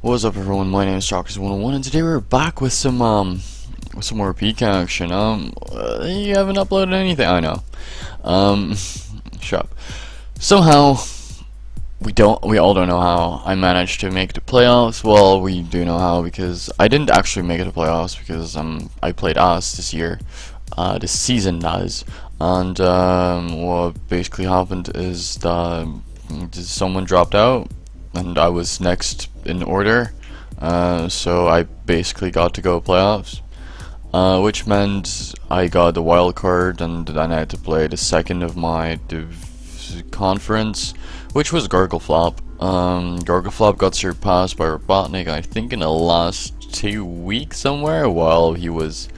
What's up, everyone? My name is Chalkers101, and today we're back with some more Pica action. You haven't uploaded anything, I know. Shut up. Somehow, we all don't know how I managed to make the playoffs. Well, we do know how, because I didn't actually make it to playoffs because I played ass this year, this season does. And what basically happened is that someone dropped out, and I was next in order, so I basically got to go playoffs, which meant I got the wild card, and then I had to play the second of my conference, which was Gargleflop. Gargleflop got surpassed by Robotnik, I think, in the last 2 weeks somewhere, while he was,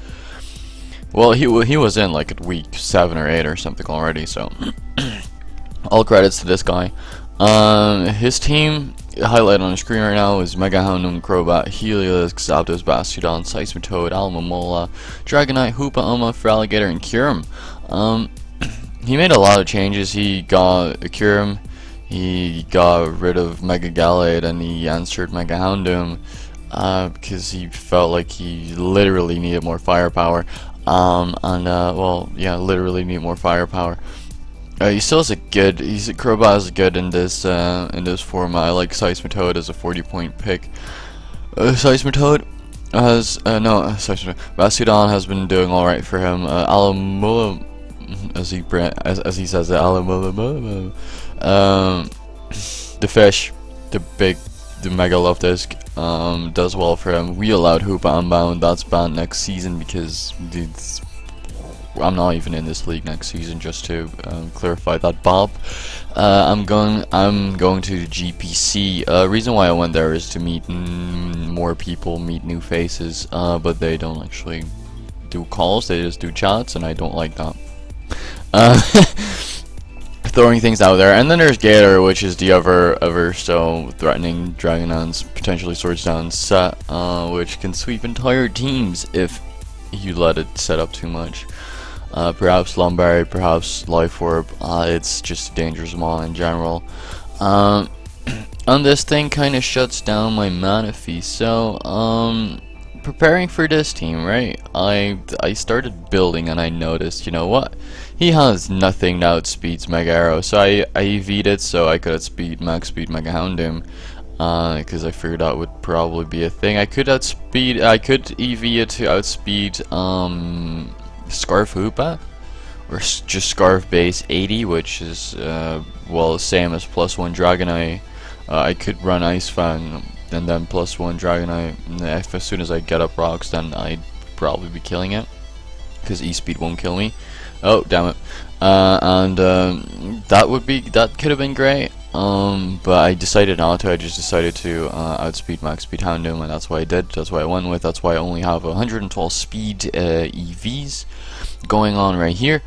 well, he was in like at week 7 or 8 or something already, so all credits to this guy. His team, highlighted on the screen right now, is Mega Houndoom, Crobat, Helios, Zapdos, Bastiodons, Seismitoad, Alamomola, Dragonite, Hoopa, Uma, Feraligatr, and Kyurem. He made a lot of changes. He got a Kyurem, he got rid of Mega Gallade, and he answered Mega Houndoom, because he felt like he literally needed more firepower. Well, yeah, literally need more firepower. He still has a good. Crobat is good in this format. I like Seismitoad as a 40-point pick. Seismitoad has Bastiodon has been doing all right for him. Alamola, as he says it, Alamola. The fish, the Mega Love Disc, does well for him. We allowed Hoopa Unbound. That's banned next season because I'm not even in this league next season, just to clarify that, Bob. I'm going to the GPC. Reason why I went there is to meet more people, meet new faces, but they don't actually do calls, they just do chats, and I don't like that. Throwing things out there. And then there's Gator, which is the ever so threatening Dragonon's potentially Swords Down set, which can sweep entire teams if you let it set up too much. Perhaps Lombardi, perhaps Life Orb. It's just a dangerous mall in general. And this thing kind of shuts down my Manaphy. So, preparing for this team, right? I started building, and I noticed, you know what? He has nothing that outspeeds Mega Arrow. So I EV'd it so I could max speed Mega Houndoom. Because I figured that would probably be a thing. I could EV it to outspeed Scarf Hoopa, or just Scarf base 80, which is well, same as +1 Dragonite. I could run Ice Fang and then +1 Dragonite. As soon as I get up rocks, then I'd probably be killing it, because E-Speed won't kill me. Oh, damn it. That could have been great. But I decided not to. I just decided to outspeed max speed Houndoom, and that's what I did. That's what I went with. That's why I only have 112 speed EVs going on right here,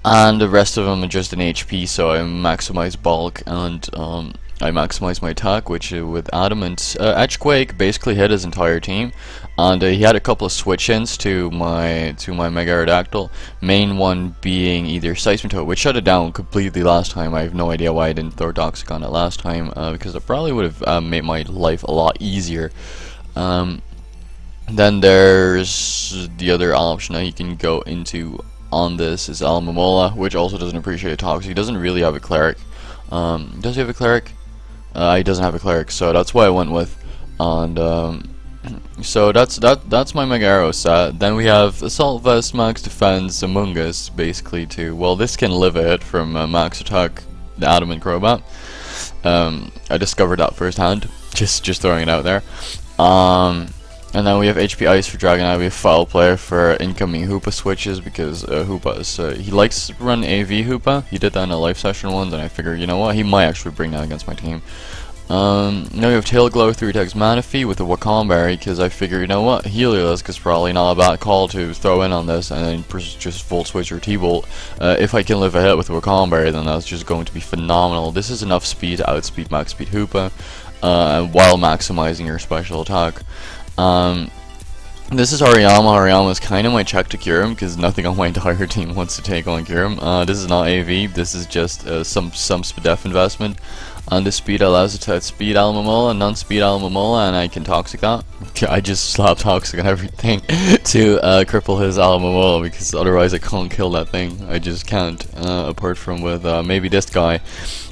and the rest of them are just an HP. So I maximize bulk, and I maximize my attack, which with Adamant Edgequake basically hit his entire team, and he had a couple of switch-ins to my Mega Aerodactyl. Main one being either Seismitoad, which shut it down completely last time. I have no idea why I didn't throw Toxic on it last time, because it probably would have made my life a lot easier. Then there's the other option that you can go into on this is Alamomola, which also doesn't appreciate Toxic. He doesn't really have a Cleric. Does he have a Cleric? He doesn't have a Cleric, so that's what I went with. And so that's my Mega Arrow set. Then we have Assault Vest, Max Defense, Among Us, basically to, well, this can live a hit from Max Attack, the Adamant Crobat. I discovered that firsthand, just throwing it out there. And then we have HP Ice for Dragonite. We have Foul Play for incoming Hoopa switches, because Hoopa is, he likes to run AV Hoopa. He did that in a live session once, and I figured, you know what, he might actually bring that against my team. Now we have Tail Glow 3 attacks Manaphy with a Wakamberry, because I figure, you know what, Helios is probably not a bad call to throw in on this, and then just Volt Switch or T-Bolt. If I can live a hit with a Wakamberry, then that's just going to be phenomenal. This is enough speed to outspeed max speed Hoopa, while maximizing your special attack. This is Hariyama. Hariyama is kind of my check to Kyurem, because nothing on my entire team wants to take on Kyurem. This is not AV, this is just some SPDEF investment. and the speed allows it to outspeed Alamomola, non-speed Alamomola, and I can Toxic that. I just slap Toxic on everything to cripple his Alamomola, because otherwise I can't kill that thing. I just can't, apart from with maybe this guy,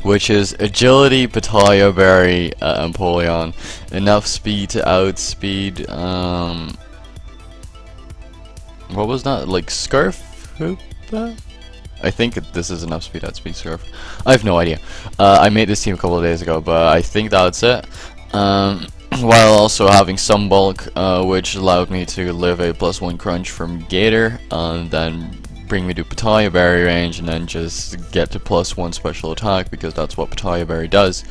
which is Agility, Pitaya Berry, Empoleon. Enough speed to outspeed, what was that, like Scarf Hoopa? I think this is enough speed outspeed Scarf. I have no idea. I made this team a couple of days ago, but I think that's it. While also having some bulk, which allowed me to live a +1 crunch from Gator, and then bring me to Pitaya Berry range, and then just get to +1 special attack, because that's what Pitaya Berry does.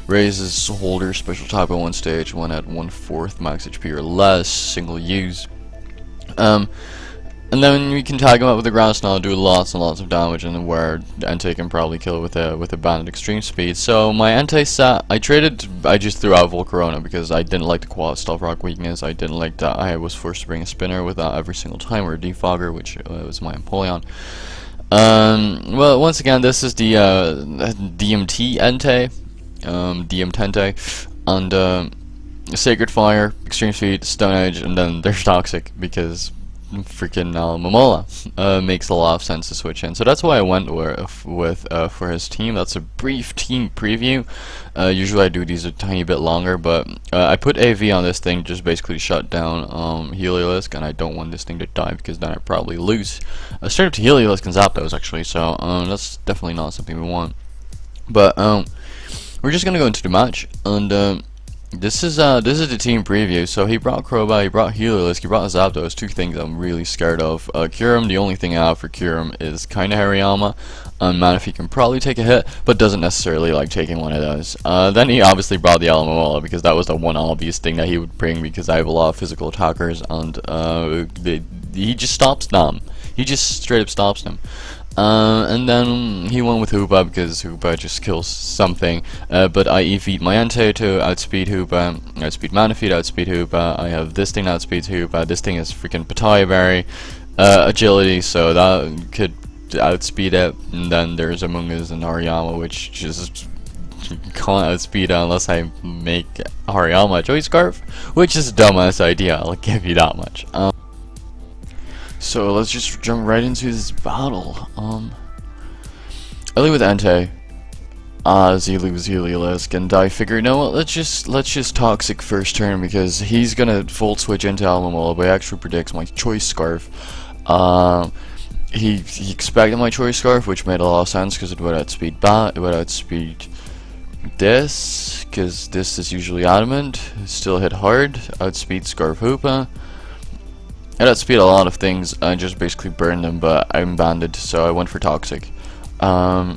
Raises holder special attack at one stage when at 1/4 max HP or less, single use. And then we can tag him up with the Ground Snarl, do lots and lots of damage, and then where Entei can probably kill with a Banded Extreme Speed. So my Entei set, I just threw out Volcarona because I didn't like the quad Stealth Rock weakness. I didn't like that I was forced to bring a spinner with that every single time, or a Defogger, which was my Empoleon. Well, once again, this is the DMT Entei, DM Tente, and Sacred Fire, Extreme Speed, Stone Edge, and then there's Toxic, because freaking Alamomola makes a lot of sense to switch in. So that's why I went with for his team. That's a brief team preview. Usually I do these a tiny bit longer, but I put AV on this thing just basically to shut down Heliolisk, and I don't want this thing to die because then I probably lose. Straight up to Heliolisk and Zapdos actually, so that's definitely not something we want. But we're just gonna go into the match, and this is the team preview. So he brought Crobat, he brought Heliolisk, he brought Zapdos, two things I'm really scared of. Kyurem, the only thing I have for Kyurem is kinda Hariyama, and Manaphy can probably take a hit, but doesn't necessarily like taking one of those. Then he obviously brought the Alamomola, because that was the one obvious thing that he would bring, because I have a lot of physical attackers, and he just stops them. He just straight up stops them. And then he went with Hoopa because Hoopa just kills something, but I EV'd my Entei to outspeed Hoopa, outspeed Manaphy to outspeed Hoopa. I have this thing that outspeeds Hoopa, this thing is freaking Pitaya Berry, Agility, so that could outspeed it, and then there's Among Us and Hariyama, which just can't outspeed it unless I make Hariyama a Joy Scarf, which is a dumbass idea, I'll give you that much. So let's just jump right into this battle. I lead with Entei as he loses Heliolisk, and I figure, you know what, let's just Toxic first turn, because he's gonna Volt Switch into Alamomola, but he actually predicts my Choice Scarf. He expected my Choice Scarf, which made a lot of sense, because it would outspeed it would outspeed this, because this is usually Adamant, still hit hard, outspeed Scarf Hoopa. I'd outspeed a lot of things, I just basically burned them, but I'm banded, so I went for Toxic. So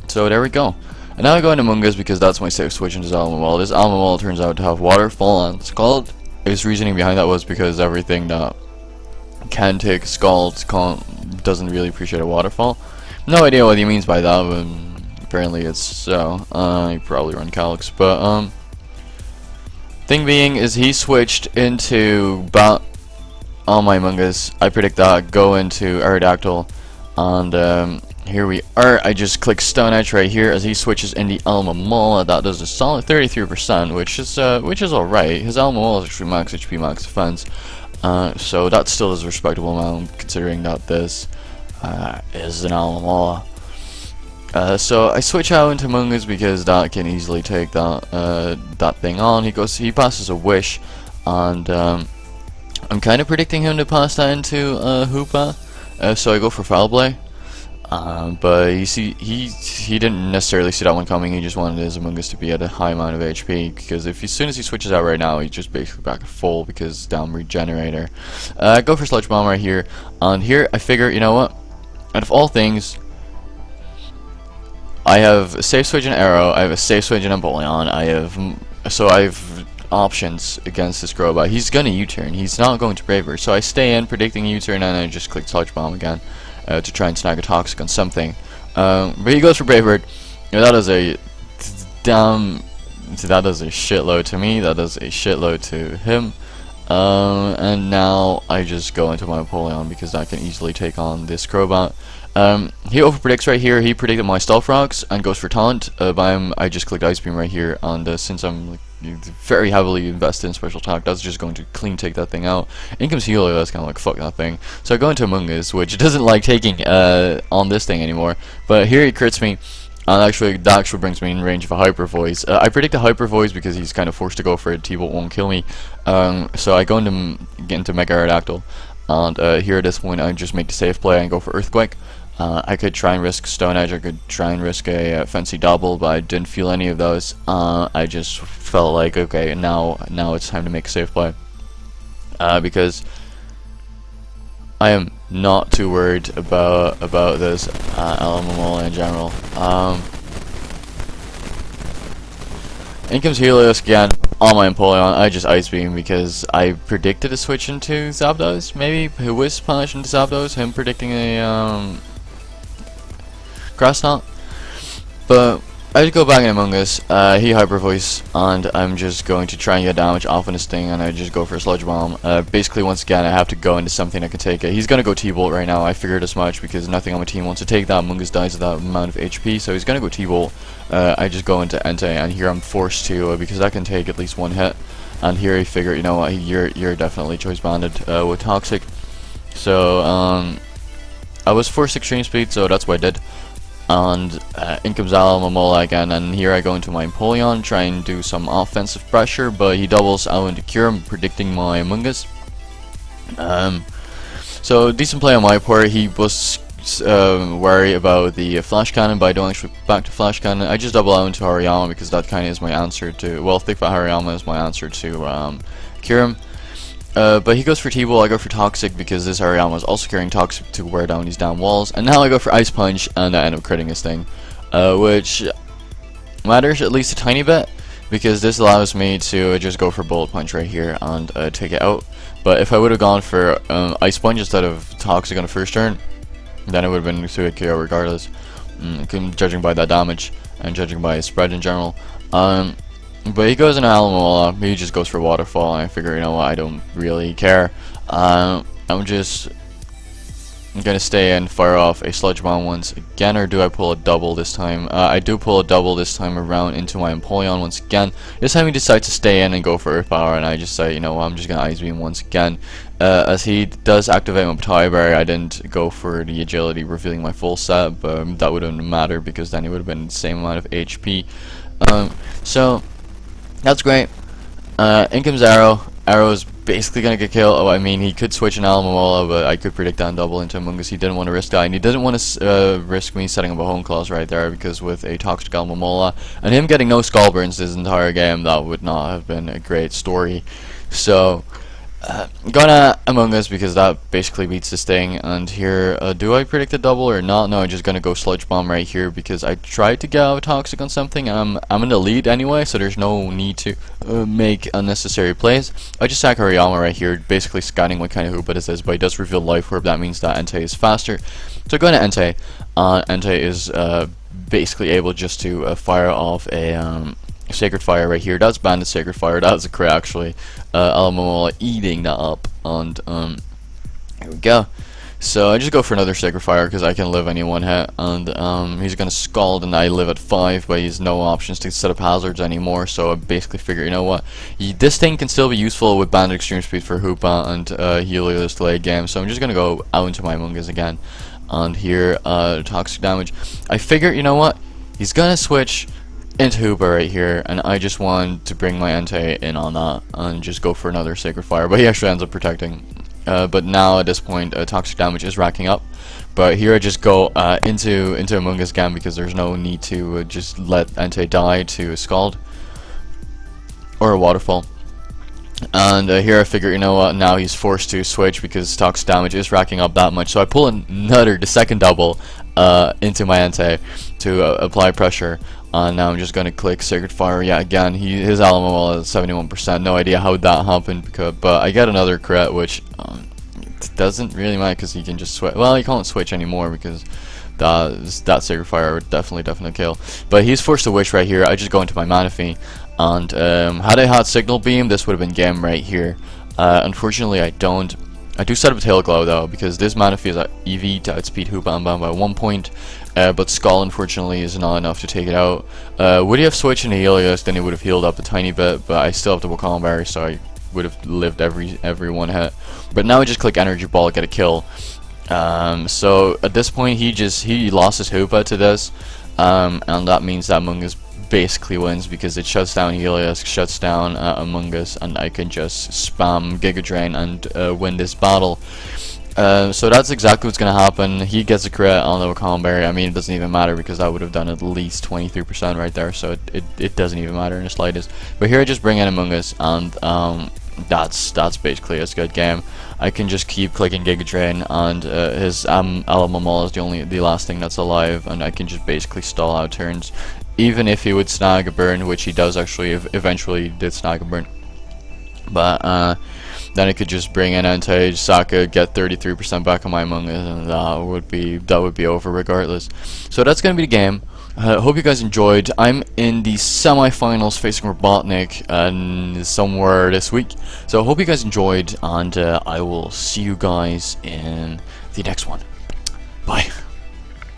there we go. And now I go into Among Us because that's my safe switch into Alamomola. This Alamomola turns out to have Waterfall and Scald. His reasoning behind that was because everything that can take Scald doesn't really appreciate a Waterfall. No idea what he means by that, but apparently it's so. I probably run Calyx, but thing being is he switched into on my Among Us. I predict that, go into Aerodactyl, and here we are. I just click Stone Edge right here as he switches in the Alamomola. That does a solid 33%, which is alright. His Alamomola is actually max HP, max defense, so that still is a respectable amount considering that this is an Alamomola. So I switch out into Among Us because that can easily take that thing on. He passes a Wish, and I'm kind of predicting him to pass that into Hoopa, so I go for Foul Play. But he didn't necessarily see that one coming. He just wanted his Among Us to be at a high amount of HP, because as soon as he switches out right now, he's just basically back at full because down Regenerator. I go for Sludge Bomb right here, and here I figure, you know what? Out of all things, I have a safe switch in Arrow, I have a safe switch in Empoleon, I've options against this Crobat. He's gonna U-turn, he's not going to Brave Bird, so I stay in predicting U-turn, and I just click Sludge Bomb again to try and snag a Toxic on something. But he goes for Brave Bird. You know, that is a shitload to me, that is a shitload to him. And now I just go into my Empoleon because I can easily take on this Crobat. He overpredicts right here. He predicted my Stealth Rocks and goes for Taunt. But I just clicked Ice Beam right here, and since I'm like, very heavily invested in Special Attack, that's just going to clean take that thing out. In comes Healer, that's kind of like fuck that thing. So I go into Among Us, which doesn't like taking on this thing anymore. But here he crits me. And actually, that actually brings me in range of a Hyper Voice. I predict a Hyper Voice because he's kind of forced to go for it. T-Bolt won't kill me. So I go into Mega Aerodactyl. And here at this point, I just make the safe play and go for Earthquake. I could try and risk Stone Edge. I could try and risk a Fancy Double, but I didn't feel any of those. I just felt like, okay, now it's time to make a safe play. Because I am not too worried about this LMML in general. In comes Helios again on my Empoleon. I just Ice Beam because I predicted a switch into Zapdos, maybe. Who was punished into Zapdos? Him predicting a Grass Knot. But I just go back in Among Us. He Hyper Voice, and I'm just going to try and get damage off on his thing, and I just go for a Sludge Bomb. Basically, once again, I have to go into something that can take it. He's gonna go T-Bolt right now. I figured as much because nothing on my team wants to take that. Among Us dies with that amount of HP, so he's gonna go T-Bolt. I just go into Entei, and here I'm forced to because I can take at least one hit. And here I figure, you know what, you're definitely choice banded with Toxic. So I was forced Extreme Speed, so that's what I did. And in comes Alomomola again, and here I go into my Empoleon, try and do some offensive pressure, but he doubles out into Cure, predicting my Among Us. So decent play on my part. He was worried about the Flash Cannon, but I don't actually back to Flash Cannon. I just double out into Hariyama because that kind of is my answer to, well, Thick Fat Hariyama is my answer to Cure. But he goes for T-Ball, I go for Toxic because this Hariyama is also carrying Toxic to wear down these damn walls. And now I go for Ice Punch and I end up critting this thing. Which matters at least a tiny bit because this allows me to just go for Bullet Punch right here and take it out. But if I would have gone for Ice Punch instead of Toxic on the first turn, then it would have been a 2-hit KO regardless. Judging by that damage and judging by his spread in general. But he goes in Alomomola, he just goes for Waterfall, and I figure, you know what, I don't really care. I'm just gonna stay and fire off a Sludge Bomb once again, or do I pull a double this time? I do pull a double this time around into my Empoleon once again. This time he decides to stay in and go for Earth Power, and I just say, you know what, I'm just gonna Ice Beam once again. As he does activate my Tie Berry, I didn't go for the agility revealing my full set, but that wouldn't matter because then it would have been the same amount of HP. So that's great. In comes Arrow. Arrow's basically gonna get killed. Oh, I mean, he could switch an Alomomola, but I could predict that and double into Among Us. He didn't want to risk that, and he didn't want to risk me setting up a Home Claws right there, because with a Toxic Alomomola and him getting no Skull Burns this entire game, that would not have been a great story. So gonna Among Us because that basically beats this thing. And here, do I predict a double or not? No, I'm just gonna go Sludge Bomb right here because I tried to get out of Toxic on something. I'm in the lead anyway, so there's no need to make unnecessary plays. I just sack Hariyama right here, basically scanning what kind of Hoopa this is, but he does reveal Life Orb. That means that Entei is faster. So going to Entei. Entei is basically able just to fire off a Sacred Fire right here. That's Banded Sacred Fire. That's a crit actually. Alomomola eating that up, and here we go. So I just go for another Sacred Fire because I can live any one hit, and he's gonna Scald, and I live at 5, but he has no options to set up hazards anymore. So I basically figure, you know what, this thing can still be useful with Banded Extreme Speed for Hoopa and Helios delayed game. So I'm just gonna go out into my Among Us again, and here Toxic damage. I figure, you know what, he's gonna switch into Hoopa right here, and I just want to bring my Entei in on that and just go for another Sacred Fire, but he actually ends up protecting. But now at this point, Toxic damage is racking up. But here I just go into Among Us again because there's no need to just let Entei die to a Scald or a Waterfall. And here I figure, you know what, now he's forced to switch because Toxic damage is racking up that much. So I pull the second double into my Entei to apply pressure. Now I'm just gonna click Sacred Fire. Yeah, again, his Alomomola is 71%. No idea how that happened, but I get another crit, which it doesn't really matter because he can just switch. Well, he can't switch anymore because that Sacred Fire would definitely kill. But he's forced to Wish right here. I just go into my Manaphy, and had I had Signal Beam, this would have been game right here. Unfortunately, I don't. I do set up a Tail Glow though, because this Manaphy is at EV to outspeed Hoopa and Bam by 1 point, but Skull unfortunately is not enough to take it out. Would he have switched into Helios, then he would have healed up a tiny bit, but I still have the Wakanda Berry, so I would have lived every one hit. But now I just click Energy Ball, get a kill. So at this point he lost his Hoopa to this, and that means that Mungus basically wins because it shuts down Helios, shuts down Among Us, and I can just spam Giga Drain and win this battle. So that's exactly what's going to happen. He gets a crit on the Wakanda Berry. I mean, it doesn't even matter because that would have done at least 23% right there, so it doesn't even matter in the slightest. But here I just bring in Among Us, and that's basically a good game. I can just keep clicking Giga Drain, and his Alamamol is the last thing that's alive, and I can just basically stall out turns. Even if he would snag a burn, which he does actually eventually did snag a burn. But then I could just bring in Entei, Saka, get 33% back on my Among Us, and that would be over regardless. So that's gonna be the game. Hope you guys enjoyed. I'm in the semi-finals facing Robotnik somewhere this week. So hope you guys enjoyed, and I will see you guys in the next one. Bye.